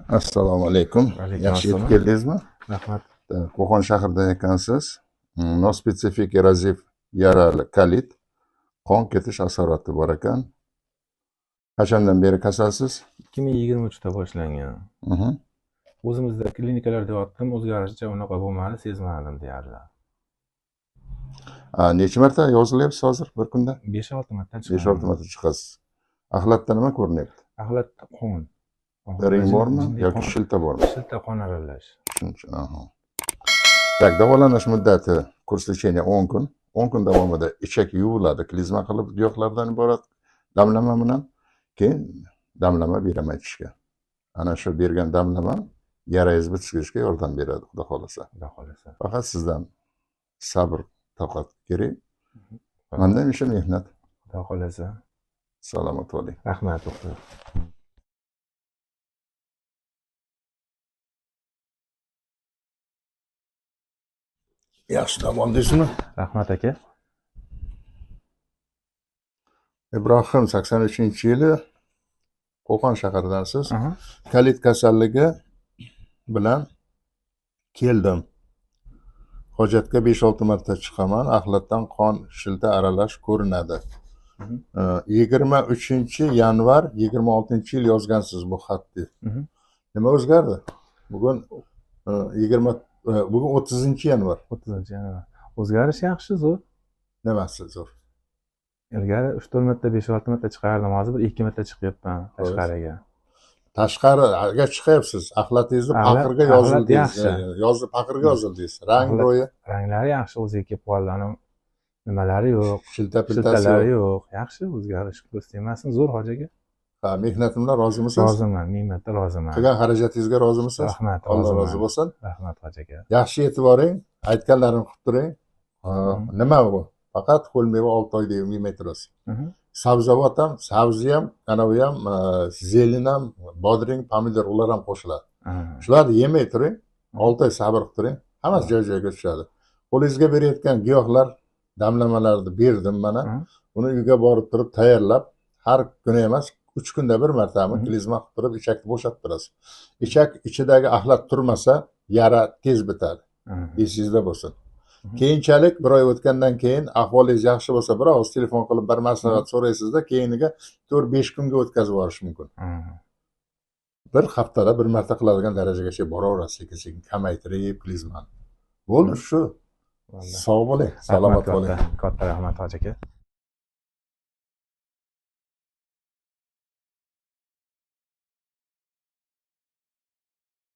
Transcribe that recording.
Assalomu alaykum. Alaykum Yaxshi yetib assalom. keldingizmi? Rahmat. Qo'qon shahrida ekansiz. Nospetsifik erozif yarali kalit, qon ketish asorati bor ekan. Qachondan beri kasalsiz? 2023da boshlangan. Mhm. O'zimizda klinikalarda yotdim, o'zgarishcha unaqa bo'lmadi, sezmadim deyarli. Necha marta yozilyapsiz hozir bir kunda? 5-6 marta 5-6 chiqaman. marta chiqasiz. Axlatda nima ko'rinyapti? Axlatda qon. Ring bormi Jinday yoki qon- shilta bormi? Shilta qon aralash. Aha. Tak, davolanish muddati kurs lechения 10 kun. 10 kun davomida ichak yuviladi, klizma qilib giyohlardan iborat damlama bilan. Keyin damlama beraman ichishga. Ana shu bergan damlama yarangizni bitkazishga yordam beradi, xudo xohlasa. Xudo xohlasa. Faqat sizdan sabr, toqat kerak. Manda ham ishim mehnat. Xudo xohlasa. Salomat bo'ling. Rahmat, doktor. Yaxshi dam oldingizmi? Rahmat aka. Ibrohim 83-yili Qo'qon shahridansiz. Aha. Kalit kasalligi bilan keldim. Hojatga 5-6 marta chiqaman. Axlatdan qon shilta aralash ko'rinadi. 23-yanvar 26-yil yozgansiz bu xatni. Nima o'zgardi? Bugun 30-yanvar. 30-yanvar. O'zgarish yaxshi, zo'r. Nimasi zo'r? Ilgari 3-4 marta, 5-6 marta chiqardim, hozir bir 2 marta chiqyapman tashqariga. Tashqariga chiqyapsiz. Axlatingizni paqirga yozildingiz. Paqirga yozildingiz. Rang ro'yi. Ranglari yaxshi, o'ziga kelib qoldi. Nimalari yo'q, Shiltalari shiltalari yo'q. Yaxshi, o'zgarish ko'z tegmasin. Zo'r hoji aka. Ha, mehnatimdan rozimisiz? Roziman, ming marta roziman. Qilgan xarajatingizga rozimisiz? Rahmat, Alloh roziman. rozi bo'lsin. Rahmat hoji aka. Yaxshi yetib boring, aytganlarimni qilib turing. Nima bu? Faqat qo'l meva 6 oyda yemay turasiz. Sabzavot ham, sabzi ham, anavi ham, zelin ham, bodring, pomidor ular ham qo'shiladi. Shularni yemay turing, 6 oy sabr qilib turing. Hammasi joy-joyiga tushadi. Qo'lingizga berayotgan giyohlar damlamalarni berdim mana. Uni uyga borib turib tayyorlab, har kuni emas, 3 kunda bir marta klizma qilib turib ichakni bo'shatib turasiz. Ichak ichidagi axlat turmasa, yara tez bitadi. Esingizda bo'lsin. Keyinchalik bir oy o'tgandan keyin ahvolingiz yaxshi bo'lsa, bir og'iz telefon qilib bir maslahat so'raysizda, keyiniga 4-5 kunga o'tkazib yuborish mumkin. Bir haftada bir marta qiladigan darajagacha boraverasiz, sekin-sekin kamaytirib klizmani. Bo'ldi shu. Sog' bo'ling, salomat bo'ling. Katta rahmat hoji aka.